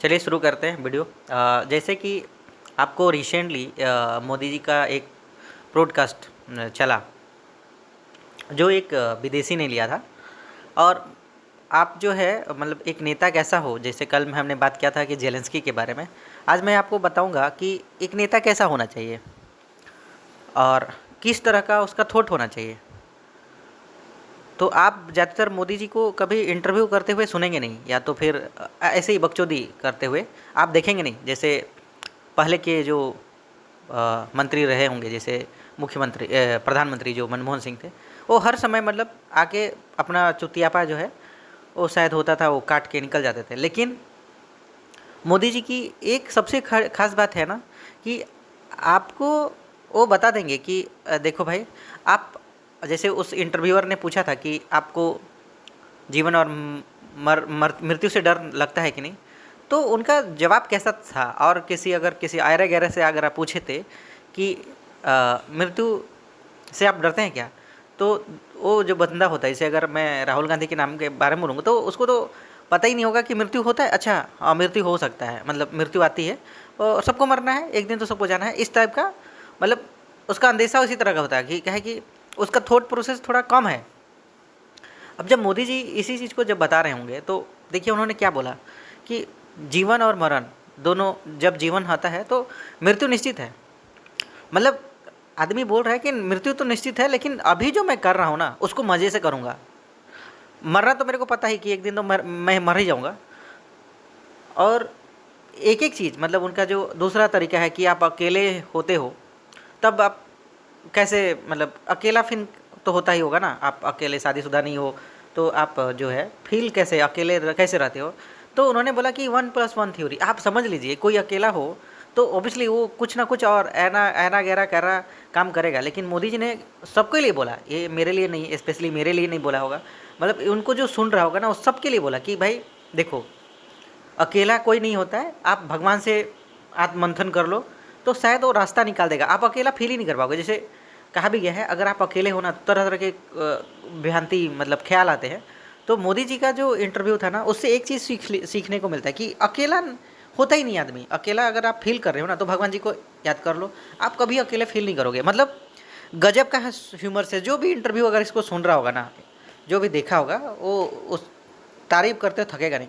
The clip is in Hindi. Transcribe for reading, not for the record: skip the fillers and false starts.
चलिए शुरू करते हैं वीडियो। जैसे कि आपको रिसेंटली मोदी जी का एक ब्रॉडकास्ट चला, जो एक विदेशी ने लिया था। और आप जो है मतलब एक नेता कैसा हो, जैसे कल में हमने बात किया था कि जेलेंस्की के बारे में, आज मैं आपको बताऊंगा कि एक नेता कैसा होना चाहिए और किस तरह का उसका थॉट होना चाहिए। तो आप ज़्यादातर मोदी जी को कभी इंटरव्यू करते हुए सुनेंगे नहीं, या तो फिर ऐसे ही बकचोदी करते हुए आप देखेंगे नहीं। जैसे पहले के जो मंत्री रहे होंगे, जैसे मुख्यमंत्री प्रधानमंत्री जो मनमोहन सिंह थे, वो हर समय मतलब आके अपना चुतियापा जो है वो शायद होता था, वो काट के निकल जाते थे। लेकिन मोदी जी की एक सबसे खास बात है ना कि आपको वो बता देंगे कि देखो भाई, आप जैसे उस इंटरव्यूअर ने पूछा था कि आपको जीवन और मृत्यु से डर लगता है कि नहीं, तो उनका जवाब कैसा था। और किसी आयरा गैरा से अगर आप पूछे थे कि मृत्यु से आप डरते हैं क्या, तो वो जो बंदा होता है, जैसे अगर मैं राहुल गांधी के नाम के बारे में बोलूँगा, तो उसको तो पता ही नहीं होगा कि मृत्यु होता है। अच्छा हाँ, मृत्यु हो सकता है, मतलब मृत्यु आती है और सबको मरना है, एक दिन तो सबको जाना है, इस टाइप का मतलब उसका अंदेशा उसी तरह का होता है कि क्या है कि उसका थॉट प्रोसेस थोड़ा कम है। अब जब मोदी जी इसी चीज़ को जब बता रहे होंगे, तो देखिए उन्होंने क्या बोला कि जीवन और मरण दोनों, जब जीवन आता है तो मृत्यु निश्चित है। मतलब आदमी बोल रहा है कि मृत्यु तो निश्चित है, लेकिन अभी जो मैं कर रहा हूँ ना उसको मज़े से करूँगा। मरना तो मेरे को पता ही कि एक दिन तो मैं मर ही जाऊँगा। और एक एक चीज़, मतलब उनका जो दूसरा तरीका है कि आप अकेले होते हो तब आप कैसे, मतलब अकेला फील तो होता ही होगा ना। आप अकेले शादीशुदा नहीं हो तो आप जो है फील कैसे अकेले कैसे रहते हो। तो उन्होंने बोला कि 1+1 थ्योरी। आप समझ लीजिए, कोई अकेला हो तो ऑब्वियसली वो कुछ ना कुछ और ऐना ऐना गहरा कर रहा काम करेगा। लेकिन मोदी जी ने सबके लिए बोला, ये मेरे लिए नहीं, स्पेशली मेरे लिए नहीं बोला होगा, मतलब उनको जो सुन रहा होगा ना, वो सबके लिए बोला कि भाई देखो, अकेला कोई नहीं होता है। आप भगवान से आत्ममंथन कर लो तो शायद वो रास्ता निकाल देगा। आप अकेला फील ही नहीं कर पाओगे। जैसे कहा भी गया है, अगर आप अकेले हो ना, तरह तरह के भ्रांति मतलब ख्याल आते हैं। तो मोदी जी का जो इंटरव्यू था ना, उससे एक चीज़ सीखने को मिलता है कि अकेला होता ही नहीं आदमी। अकेला अगर आप फील कर रहे हो ना, तो भगवान जी को याद कर लो, आप कभी अकेले फील नहीं करोगे। मतलब गजब का ह्यूमर से जो भी इंटरव्यू अगर इसको सुन रहा होगा ना, जो भी देखा होगा, वो उस तारीफ करते थकेगा नहीं।